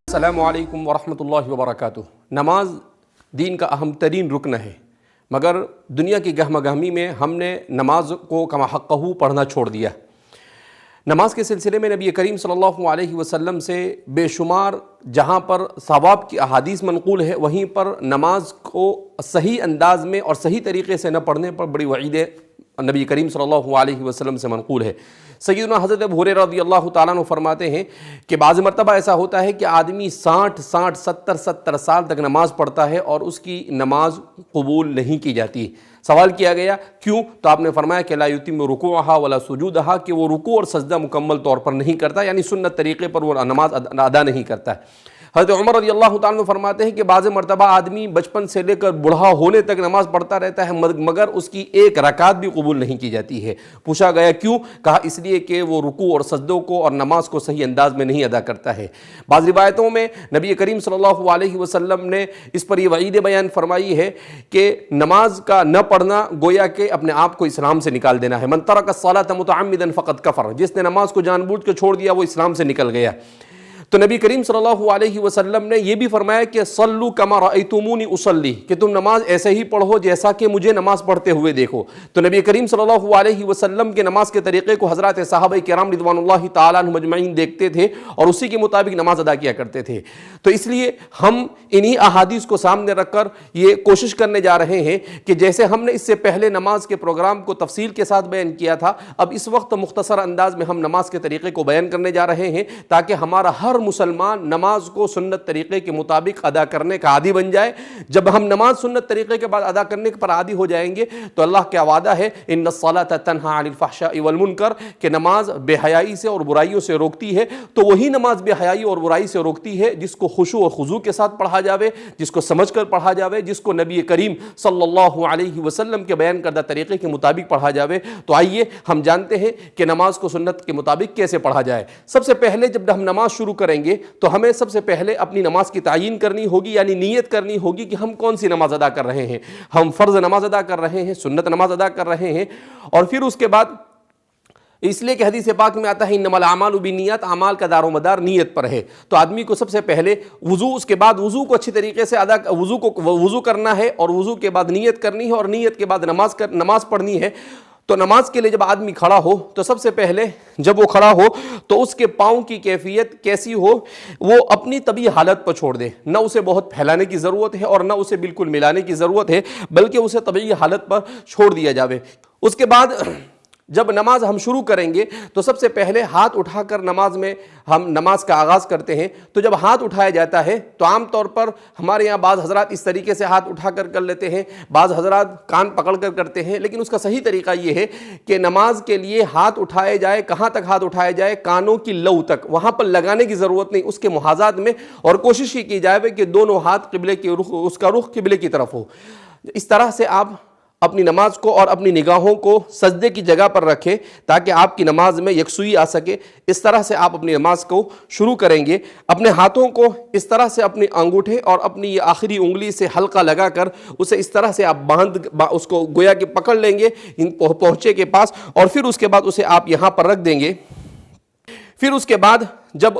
السلام علیکم ورحمۃ اللہ وبرکاتہ۔ نماز دین کا اہم ترین رکن ہے، مگر دنیا کی گہمہ گہمی میں ہم نے نماز کو کما حقہ پڑھنا چھوڑ دیا۔ نماز کے سلسلے میں نبی کریم صلی اللہ علیہ وسلم سے بے شمار جہاں پر ثواب کی احادیث منقول ہے، وہیں پر نماز کو صحیح انداز میں اور صحیح طریقے سے نہ پڑھنے پر بڑی وعید نبی کریم صلی اللہ علیہ وسلم سے منقول ہے۔ سیدنا حضرت ابو ہریرہ رضی اللہ تعالیٰ عنہ فرماتے ہیں کہ بعض مرتبہ ایسا ہوتا ہے کہ آدمی 60 سال تک نماز پڑھتا ہے اور اس کی نماز قبول نہیں کی جاتی۔ سوال کیا گیا کیوں؟ تو آپ نے فرمایا کہ لا یتم رکوعہا ولا سجودہا، کہ وہ رکوع اور سجدہ مکمل طور پر نہیں کرتا، یعنی سنت طریقے پر وہ نماز ادا نہیں کرتا ہے۔ حضرت عمر رضی اللہ تعالیٰ عنہ فرماتے ہیں کہ بعض مرتبہ آدمی بچپن سے لے کر بوڑھا ہونے تک نماز پڑھتا رہتا ہے مگر اس کی ایک رکعت بھی قبول نہیں کی جاتی ہے۔ پوچھا گیا کیوں؟ کہا اس لیے کہ وہ رکوع اور سجدوں کو اور نماز کو صحیح انداز میں نہیں ادا کرتا ہے۔ بعض روایتوں میں نبی کریم صلی اللہ علیہ وسلم نے اس پر یہ وعید بیان فرمائی ہے کہ نماز کا نہ پڑھنا گویا کہ اپنے آپ کو اسلام سے نکال دینا ہے۔ من ترک الصلاۃ متعمدا فقد کفر، جس نے نماز کو جان بوجھ کے چھوڑ دیا وہ اسلام سے نکل گیا۔ تو نبی کریم صلی اللہ علیہ وسلم نے یہ بھی فرمایا کہ صلو کما رأیتمونی اصلی، کہ تم نماز ایسے ہی پڑھو جیسا کہ مجھے نماز پڑھتے ہوئے دیکھو۔ تو نبی کریم صلی اللہ علیہ وسلم کے نماز کے طریقے کو حضرات صحابہ کرام رضوان اللہ تعالیٰ عنہم اجمعین دیکھتے تھے اور اسی کے مطابق نماز ادا کیا کرتے تھے۔ تو اس لیے ہم انہی احادیث کو سامنے رکھ کر یہ کوشش کرنے جا رہے ہیں کہ جیسے ہم نے اس سے پہلے نماز کے پروگرام کو تفصیل کے ساتھ بیان کیا تھا، اب اس وقت مختصر انداز میں ہم نماز کے طریقے کو بیان کرنے جا رہے ہیں تاکہ ہمارا ہر مسلمان نماز کو سنت طریقے کے مطابق ادا کرنے کا عادی بن جائے۔ جب ہم نماز سنت طریقے کے بعد ادا کرنے پر عادی ہو جائیں گے تو اللہ کا وعدہ ہے ان الصلاۃ تنہی عن الفحشاء والمنکر، کہ نماز بے حیائی سے اور برائیوں سے روکتی ہے۔ تو وہی نماز بے حیائی اور برائی سے روکتی ہے جس کو خشوع اور خضوع کے ساتھ پڑھا جاوے، جس کو سمجھ کر پڑھا جاوے، جس کو نبی کریم صلی اللہ علیہ وسلم کے بیان کردہ طریقے کے مطابق پڑھا جاوے۔ تو آئیے ہم جانتے ہیں کہ نماز کو سنت کے مطابق کیسے پڑھا جائے۔ سب سے پہلے جب ہم نماز شروع کریں گے تو ہمیں سب سے پہلے اپنی نماز کی تعیین کرنی ہوگی، یعنی نیت کرنی ہوگی کہ ہم کون سی نماز ادا کر رہے ہیں۔ ہم فرض نماز ادا کر رہے ہیں، سنت نماز ادا کر رہے ہیں، اور پھر اس کے بعد اس لیے کہ حدیث پاک میں آتا ہے انما الاعمال بالنیات، اعمال کا دار و مدار نیت پر ہے۔ تو آدمی کو سب سے پہلے وضو، اس کے بعد وضو کو اچھی طریقے سے وضو کرنا ہے، اور وضو کے بعد نیت کرنی ہے، اور نیت کے بعد نماز پڑھنی ہے۔ تو نماز کے لیے جب آدمی کھڑا ہو تو سب سے پہلے جب وہ کھڑا ہو تو اس کے پاؤں کی کیفیت کیسی ہو، وہ اپنی طبیعی حالت پر چھوڑ دے۔ نہ اسے بہت پھیلانے کی ضرورت ہے اور نہ اسے بالکل ملانے کی ضرورت ہے، بلکہ اسے طبیعی حالت پر چھوڑ دیا جاوے۔ اس کے بعد جب نماز ہم شروع کریں گے تو سب سے پہلے ہاتھ اٹھا کر نماز میں ہم نماز کا آغاز کرتے ہیں۔ تو جب ہاتھ اٹھایا جاتا ہے تو عام طور پر ہمارے یہاں بعض حضرات اس طریقے سے ہاتھ اٹھا کر لیتے ہیں، بعض حضرات کان پکڑ کر کرتے ہیں، لیکن اس کا صحیح طریقہ یہ ہے کہ نماز کے لیے ہاتھ اٹھائے جائے، کہاں تک ہاتھ اٹھائے جائے؟ کانوں کی لو تک، وہاں پر لگانے کی ضرورت نہیں، اس کے محاذات میں، اور کوشش یہ کی جائے کہ دونوں ہاتھ قبلے کی رخ، اس کا رخ قبلے کی طرف ہو۔ اس طرح سے آپ اپنی نماز کو اور اپنی نگاہوں کو سجدے کی جگہ پر رکھیں تاکہ آپ کی نماز میں یکسوئی آ سکے۔ اس طرح سے آپ اپنی نماز کو شروع کریں گے۔ اپنے ہاتھوں کو اس طرح سے اپنے انگوٹھے اور اپنی یہ آخری انگلی سے حلقہ لگا کر اسے اس طرح سے آپ اس کو گویا کہ پکڑ لیں گے پہنچے کے پاس، اور پھر اس کے بعد اسے آپ یہاں پر رکھ دیں گے۔ پھر اس کے بعد جب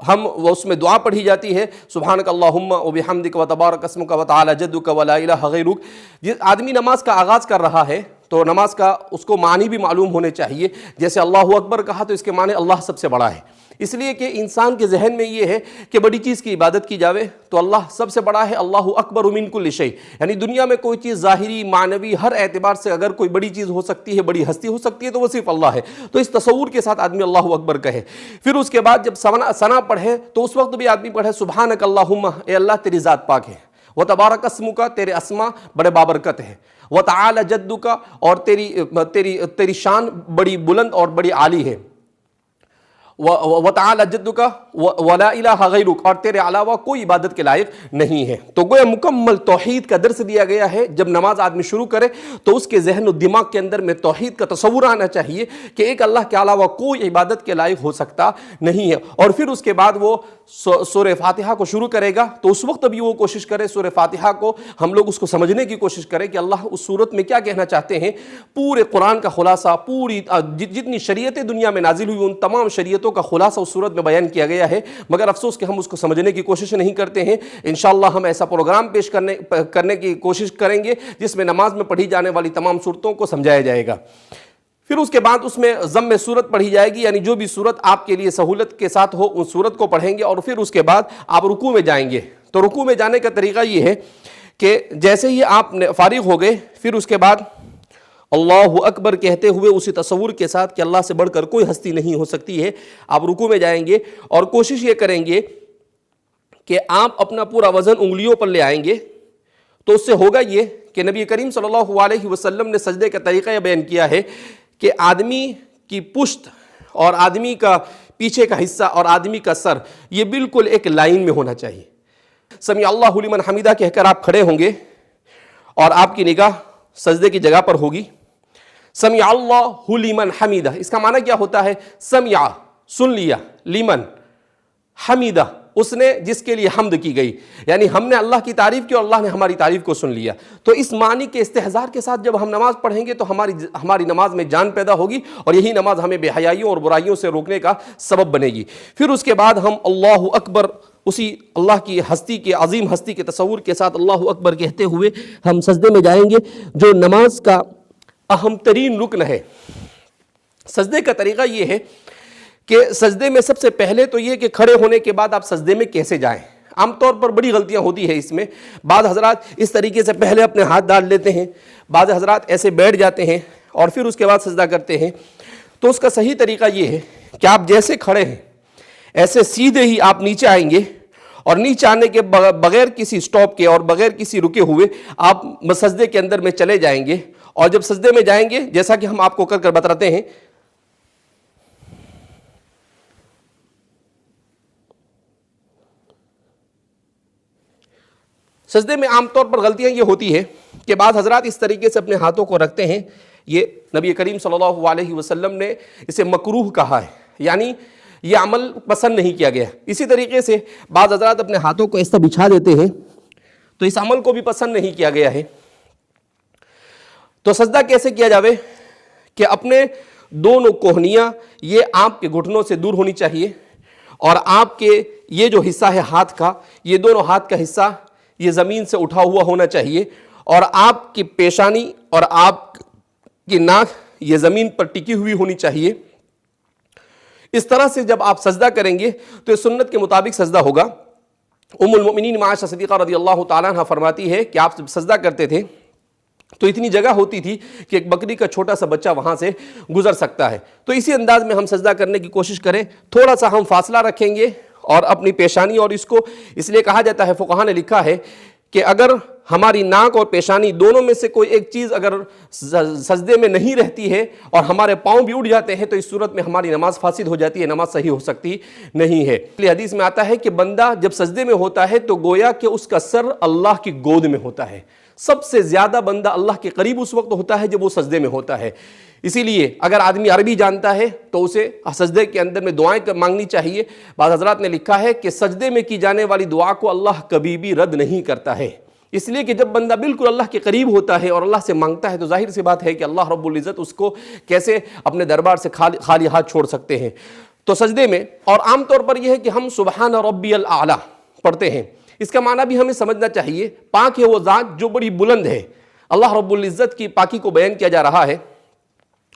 ہم اس میں دعا پڑھی جاتی ہے سبحانک اللہم وبحمدک وتبارک اسمک وتعالی جدک ولا الہ غیرک، جس آدمی نماز کا آغاز کر رہا ہے تو نماز کا اس کو معنی بھی معلوم ہونے چاہیے۔ جیسے اللہ اکبر کہا تو اس کے معنی اللہ سب سے بڑا ہے، اس لیے کہ انسان کے ذہن میں یہ ہے کہ بڑی چیز کی عبادت کی جاوے تو اللہ سب سے بڑا ہے، اللہ اکبر من کل شیء، یعنی دنیا میں کوئی چیز ظاہری معنوی ہر اعتبار سے اگر کوئی بڑی چیز ہو سکتی ہے، بڑی ہستی ہو سکتی ہے تو وہ صرف اللہ ہے۔ تو اس تصور کے ساتھ آدمی اللہ اکبر کہے۔ پھر اس کے بعد جب ثنا پڑھے تو اس وقت بھی آدمی پڑھے سبحانک اللہم، اے اللہ تیری ذات پاک ہے، وتبارک اسمک، تیرے اسما بڑے بابرکت ہے، وتعالی جدک، اور تیری شان بڑی بلند اور بڑی عالی ہے، وَتَعَالَى جَدُّكَ وَلَا إِلَٰهَ غَيْرُكَ، اور تیرے علاوہ کوئی عبادت کے لائق نہیں ہے۔ تو گویا مکمل توحید کا درس دیا گیا ہے۔ جب نماز آدمی شروع کرے تو اس کے ذہن و دماغ کے اندر میں توحید کا تصور آنا چاہیے کہ ایک اللہ کے علاوہ کوئی عبادت کے لائق ہو سکتا نہیں ہے۔ اور پھر اس کے بعد وہ سورہ فاتحہ کو شروع کرے گا تو اس وقت بھی وہ کوشش کرے سورہ فاتحہ کو ہم لوگ اس کو سمجھنے کی کوشش کریں کہ اللہ اس صورت میں کیا کہنا چاہتے ہیں۔ پورے قرآن کا خلاصہ، پوری جتنی شریعتیں دنیا میں نازل ہوئی ان تمام شریعتوں فضیلتوں کا خلاصہ اس صورت میں بیان کیا گیا ہے، مگر افسوس کہ ہم اس کو سمجھنے کی کوشش نہیں کرتے ہیں۔ انشاءاللہ ہم ایسا پروگرام پیش کرنے کی کوشش کریں گے جس میں نماز میں پڑھی جانے والی تمام صورتوں کو سمجھایا جائے گا۔ پھر اس کے بعد اس میں ضم صورت پڑھی جائے گی، یعنی جو بھی صورت آپ کے لیے سہولت کے ساتھ ہو اس صورت کو پڑھیں گے، اور پھر اس کے بعد آپ رکوع میں جائیں گے۔ تو رکوع میں جانے کا طریقہ یہ ہے کہ جیسے ہی آپ فارغ ہو گئے، پھر اس کے بعد اللہ اکبر کہتے ہوئے اسی تصور کے ساتھ کہ اللہ سے بڑھ کر کوئی ہستی نہیں ہو سکتی ہے، آپ رکوع میں جائیں گے اور کوشش یہ کریں گے کہ آپ اپنا پورا وزن انگلیوں پر لے آئیں گے۔ تو اس سے ہوگا یہ کہ نبی کریم صلی اللہ علیہ وسلم نے سجدے کا طریقہ یہ بیان کیا ہے کہ آدمی کی پشت اور آدمی کا پیچھے کا حصہ اور آدمی کا سر یہ بالکل ایک لائن میں ہونا چاہیے۔ سمیع اللہ لمن حمیدہ کہہ کر آپ کھڑے ہوں گے اور آپ کی نگاہ سجدے کی جگہ پر ہوگی۔ سمیع اللہ لمن حمیدہ، اس کا معنی کیا ہوتا ہے؟ سمیع سن لیا، لمن حمیدہ اس نے جس کے لیے حمد کی گئی، یعنی ہم نے اللہ کی تعریف کی اور اللہ نے ہماری تعریف کو سن لیا۔ تو اس معنی کے استحضار کے ساتھ جب ہم نماز پڑھیں گے تو ہماری نماز میں جان پیدا ہوگی، اور یہی نماز ہمیں بے حیائیوں اور برائیوں سے روکنے کا سبب بنے گی۔ پھر اس کے بعد ہم اللہ اکبر اسی اللہ کی ہستی کے عظیم ہستی کے تصور کے ساتھ اللہ اکبر کہتے ہوئے ہم سجدے میں جائیں گے، جو نماز کا اہم ترین رکن ہے۔ سجدے کا طریقہ یہ ہے کہ سجدے میں سب سے پہلے تو یہ کہ کھڑے ہونے کے بعد آپ سجدے میں کیسے جائیں۔ عام طور پر بڑی غلطیاں ہوتی ہے اس میں، بعض حضرات اس طریقے سے پہلے اپنے ہاتھ ڈال لیتے ہیں، بعض حضرات ایسے بیٹھ جاتے ہیں اور پھر اس کے بعد سجدہ کرتے ہیں۔ تو اس کا صحیح طریقہ یہ ہے کہ آپ جیسے کھڑے ہیں ایسے سیدھے ہی آپ نیچے آئیں گے، اور نیچے آنے کے بغیر کسی سٹاپ کے اور بغیر کسی رکے ہوئے آپ سجدے کے اندر میں چلے جائیں گے۔ اور جب سجدے میں جائیں گے جیسا کہ ہم آپ کو کر بتاتے ہیں، سجدے میں عام طور پر غلطیاں یہ ہوتی ہے کہ بعض حضرات اس طریقے سے اپنے ہاتھوں کو رکھتے ہیں، یہ نبی کریم صلی اللہ علیہ وسلم نے اسے مکروہ کہا ہے، یعنی یہ عمل پسند نہیں کیا گیا۔ اسی طریقے سے بعض حضرات اپنے ہاتھوں کو ایسا بچھا دیتے ہیں، تو اس عمل کو بھی پسند نہیں کیا گیا ہے۔ تو سجدہ کیسے کیا جاوے کہ اپنے دونوں کوہنیاں یہ آپ کے گھٹنوں سے دور ہونی چاہیے، اور آپ کے یہ جو حصہ ہے ہاتھ کا، یہ دونوں ہاتھ کا حصہ یہ زمین سے اٹھا ہوا ہونا چاہیے، اور آپ کی پیشانی اور آپ کی ناک یہ زمین پر ٹکی ہوئی ہونی چاہیے۔ اس طرح سے جب آپ سجدہ کریں گے تو یہ سنت کے مطابق سجدہ ہوگا۔ ام المؤمنین عائشہ صدیقہ رضی اللہ تعالیٰ عنہ فرماتی ہے کہ آپ جب سجدہ کرتے تھے تو اتنی جگہ ہوتی تھی کہ ایک بکری کا چھوٹا سا بچہ وہاں سے گزر سکتا ہے۔ تو اسی انداز میں ہم سجدہ کرنے کی کوشش کریں، تھوڑا سا ہم فاصلہ رکھیں گے اور اپنی پیشانی، اور اس کو اس لیے کہا جاتا ہے، فقہاء نے لکھا ہے کہ اگر ہماری ناک اور پیشانی دونوں میں سے کوئی ایک چیز اگر سجدے میں نہیں رہتی ہے اور ہمارے پاؤں بھی اٹھ جاتے ہیں تو اس صورت میں ہماری نماز فاسد ہو جاتی ہے، نماز صحیح ہو سکتی نہیں ہے۔ اس لیے حدیث میں آتا ہے کہ بندہ جب سجدے میں ہوتا ہے تو گویا کہ اس کا سر اللہ کی گود میں ہوتا ہے۔ سب سے زیادہ بندہ اللہ کے قریب اس وقت ہوتا ہے جب وہ سجدے میں ہوتا ہے۔ اسی لیے اگر آدمی عربی جانتا ہے تو اسے سجدے کے اندر میں دعائیں مانگنی چاہیے۔ بعض حضرات نے لکھا ہے کہ سجدے میں کی جانے والی دعا کو اللہ کبھی بھی رد نہیں کرتا ہے، اس لیے کہ جب بندہ بالکل اللہ کے قریب ہوتا ہے اور اللہ سے مانگتا ہے تو ظاہر سی بات ہے کہ اللہ رب العزت اس کو کیسے اپنے دربار سے خالی ہاتھ چھوڑ سکتے ہیں۔ تو سجدے میں، اور عام طور پر یہ ہے کہ ہم سبحان ربی الاعلیٰ پڑھتے ہیں، اس کا معنی بھی ہمیں سمجھنا چاہیے، پاک ہے وہ ذات جو بڑی بلند ہے۔ اللہ رب العزت کی پاکی کو بیان کیا جا رہا ہے،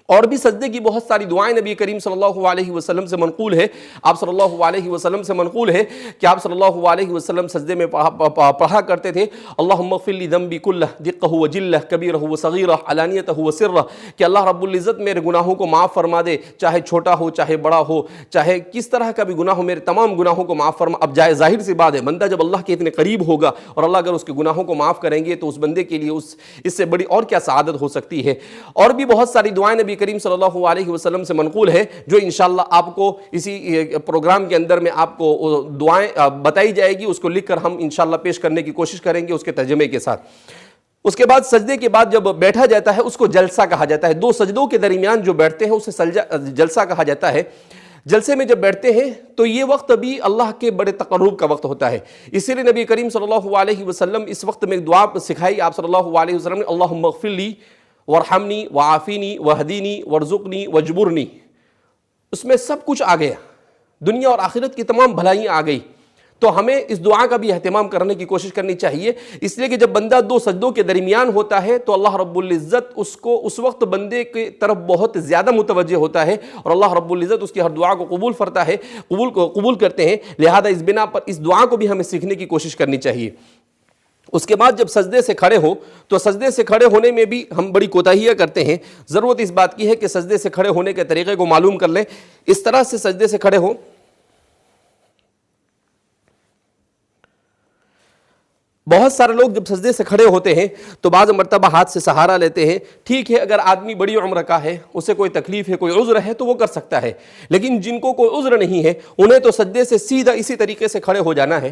اور بھی سجدے کی بہت ساری دعائیں نبی کریم صلی اللہ علیہ وسلم سے منقول ہے۔ آپ صلی اللہ علیہ وسلم سے منقول ہے کہ آپ صلی اللہ علیہ وسلم سجدے میں پڑھا کرتے تھے، اللہم اغفر لی ذنبی کلہ دقہ وجلہ کبیرہ وصغیرہ علانیتہ وسرہ، کہ اللہ رب العزت میرے گناہوں کو معاف فرما دے، چاہے چھوٹا ہو چاہے بڑا ہو، چاہے کس طرح کا بھی گناہ ہو، میرے تمام گناہوں کو معاف فرما۔ اب ظاہر سی بات ہے، بندہ جب اللہ کے اتنے قریب ہوگا اور اللہ اگر اس کے گناہوں کو معاف کریں گے تو اس بندے کے لیے اس سے بڑی اور کیا سعادت ہو سکتی ہے۔ اور بھی بہت ساری دعائیں نبی کریم صلی اللہ علیہ وسلم سے منقول ہے جو انشاءاللہ آپ کو اسی پروگرام کے اندر میں آپ کو دعائیں بتائی جائے گی، اس کو لکھ کر ہم انشاءاللہ پیش کرنے کی کوشش کریں گے اس کے ترجمے کے ساتھ۔ اس کے بعد سجدے کے بعد جب بیٹھا جاتا ہے اس کو جلسہ کہا جاتا ہے، دو سجدوں کے درمیان جو بیٹھتے ہیں اسے جلسہ کہا جاتا ہے۔ جلسے میں جب بیٹھتے ہیں تو یہ وقت بھی اللہ کے بڑے تقرب کا وقت ہوتا ہے، اسی لیے نبی کریم صلی اللہ علیہ وسلم اس وقت میں ایک دعا سکھائی آپ صلی اللہ علیہ وسلم نے، اللہم اغفر لی وارحمنی وعافینی وہدینی وارزقنی وجبرنی۔ اس میں سب کچھ آ گیا، دنیا اور آخرت کی تمام بھلائیاں آ گئی. تو ہمیں اس دعا کا بھی اہتمام کرنے کی کوشش کرنی چاہیے، اس لیے کہ جب بندہ دو سجدوں کے درمیان ہوتا ہے تو اللہ رب العزت اس کو اس وقت بندے کی طرف بہت زیادہ متوجہ ہوتا ہے، اور اللہ رب العزت اس کی ہر دعا کو قبول کرتے ہیں. لہذا اس بنا پر اس دعا کو بھی ہمیں سیکھنے کی کوشش کرنی چاہیے. اس کے بعد جب سجدے سے کھڑے ہو تو سجدے سے کھڑے ہونے میں بھی ہم بڑی کوتاہیاں کرتے ہیں. ضرورت اس بات کی ہے کہ سجدے سے کھڑے ہونے کے طریقے کو معلوم کر لیں. اس طرح سے سجدے سے کھڑے ہو. بہت سارے لوگ جب سجدے سے کھڑے ہوتے ہیں تو بعض مرتبہ ہاتھ سے سہارا لیتے ہیں. ٹھیک ہے، اگر آدمی بڑی عمر کا ہے، اسے کوئی تکلیف ہے، کوئی عذر ہے تو وہ کر سکتا ہے، لیکن جن کو کوئی عذر نہیں ہے انہیں تو سجدے سے سیدھا اسی طریقے سے کھڑے ہو جانا ہے.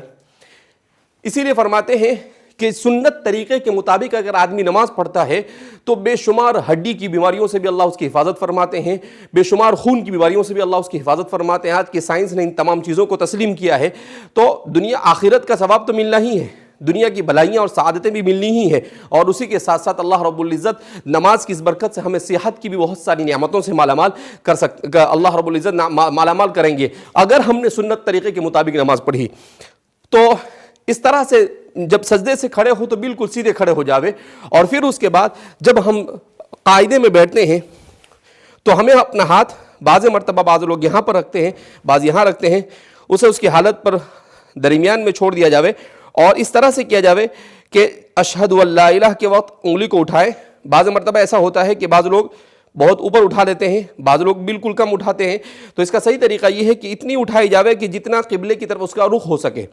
اسی لیے فرماتے ہیں کہ سنت طریقے کے مطابق اگر آدمی نماز پڑھتا ہے تو بے شمار ہڈی کی بیماریوں سے بھی اللہ اس کی حفاظت فرماتے ہیں، بے شمار خون کی بیماریوں سے بھی اللہ اس کی حفاظت فرماتے ہیں. آج کی سائنس نے ان تمام چیزوں کو تسلیم کیا ہے. تو دنیا آخرت کا ثواب تو ملنا ہی ہے، دنیا کی بھلائیاں اور سعادتیں بھی ملنی ہی ہیں، اور اسی کے ساتھ ساتھ اللہ رب العزت نماز کی اس برکت سے ہمیں صحت کی بھی بہت ساری نعمتوں سے مالا مال اللہ رب العزت مالا مال کریں گے اگر ہم نے سنت طریقے کے مطابق نماز پڑھی. تو اس طرح سے جب سجدے سے کھڑے ہو تو بالکل سیدھے کھڑے ہو جاوے. اور پھر اس کے بعد جب ہم قاعدے میں بیٹھتے ہیں تو ہمیں اپنا ہاتھ بعض مرتبہ بعض لوگ یہاں پر رکھتے ہیں، بعض یہاں رکھتے ہیں، اسے اس کی حالت پر درمیان میں چھوڑ دیا جاوے، اور اس طرح سے کیا جاوے کہ اشہد ان لا الہ کے وقت انگلی کو اٹھائے. بعض مرتبہ ایسا ہوتا ہے کہ بعض لوگ بہت اوپر اٹھا لیتے ہیں، بعض لوگ بالکل کم اٹھاتے ہیں. تو اس کا صحیح طریقہ یہ ہے کہ اتنی اٹھائی جاوے کہ جتنا قبلے کی طرف اس کا رخ ہو سکے.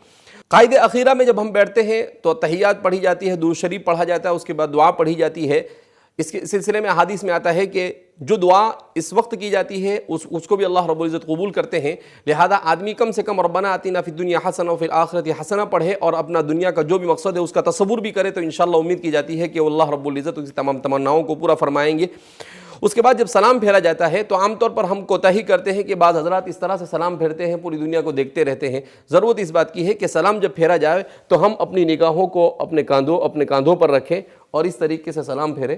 قائد اخیرہ میں جب ہم بیٹھتے ہیں تو تحیات پڑھی جاتی ہے، درود شریف پڑھا جاتا ہے، اس کے بعد دعا پڑھی جاتی ہے. اس کے سلسلے میں احادیث میں آتا ہے کہ جو دعا اس وقت کی جاتی ہے اس کو بھی اللہ رب العزت قبول کرتے ہیں. لہذا آدمی کم سے کم ربنا آتنا فی الدنیا حسنہ وفی الآخرۃ حسنہ پڑھے اور اپنا دنیا کا جو بھی مقصد ہے اس کا تصور بھی کرے، تو انشاءاللہ امید کی جاتی ہے کہ اللہ رب العزت اس کی تمام تمناؤں کو پورا فرمائیں گے. اس کے بعد جب سلام پھیرا جاتا ہے تو عام طور پر ہم کوتاہی کرتے ہیں کہ بعض حضرات اس طرح سے سلام پھیرتے ہیں، پوری دنیا کو دیکھتے رہتے ہیں. ضرورت اس بات کی ہے کہ سلام جب پھیرا جائے تو ہم اپنی نگاہوں کو اپنے کاندھوں پر رکھیں اور اس طریقے سے سلام پھیریں.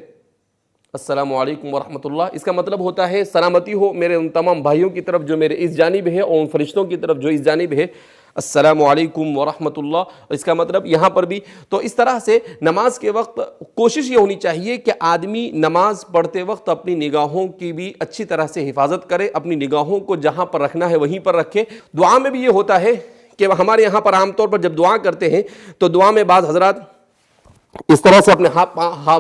السلام علیکم ورحمۃ اللہ. اس کا مطلب ہوتا ہے سلامتی ہو میرے ان تمام بھائیوں کی طرف جو میرے اس جانب ہے، اور ان فرشتوں کی طرف جو اس جانب ہے. السلام علیکم ورحمۃ اللہ. اس کا مطلب یہاں پر بھی. تو اس طرح سے نماز کے وقت کوشش یہ ہونی چاہیے کہ آدمی نماز پڑھتے وقت اپنی نگاہوں کی بھی اچھی طرح سے حفاظت کرے، اپنی نگاہوں کو جہاں پر رکھنا ہے وہیں پر رکھے. دعا میں بھی یہ ہوتا ہے کہ ہمارے یہاں پر عام طور پر جب دعا کرتے ہیں تو دعا میں بعض حضرات اس طرح سے اپنے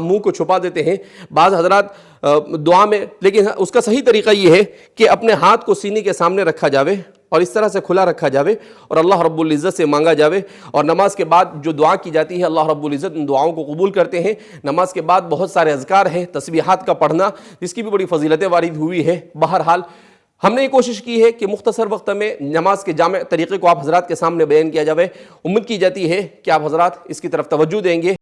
منہ کو چھپا دیتے ہیں، بعض حضرات دعا میں، لیکن اس کا صحیح طریقہ یہ ہے کہ اپنے ہاتھ کو سینے کے سامنے رکھا جاوے اور اس طرح سے کھلا رکھا جاوے اور اللہ رب العزت سے مانگا جاوے. اور نماز کے بعد جو دعا کی جاتی ہے اللہ رب العزت ان دعاؤں کو قبول کرتے ہیں. نماز کے بعد بہت سارے اذکار ہیں، تسبیحات کا پڑھنا، جس کی بھی بڑی فضیلتیں وارد ہوئی ہے. بہرحال ہم نے یہ کوشش کی ہے کہ مختصر وقت میں نماز کے جامع طریقے کو آپ حضرات کے سامنے بیان کیا جاوے. امید کی جاتی ہے کہ آپ حضرات اس کی طرف توجہ دیں گے.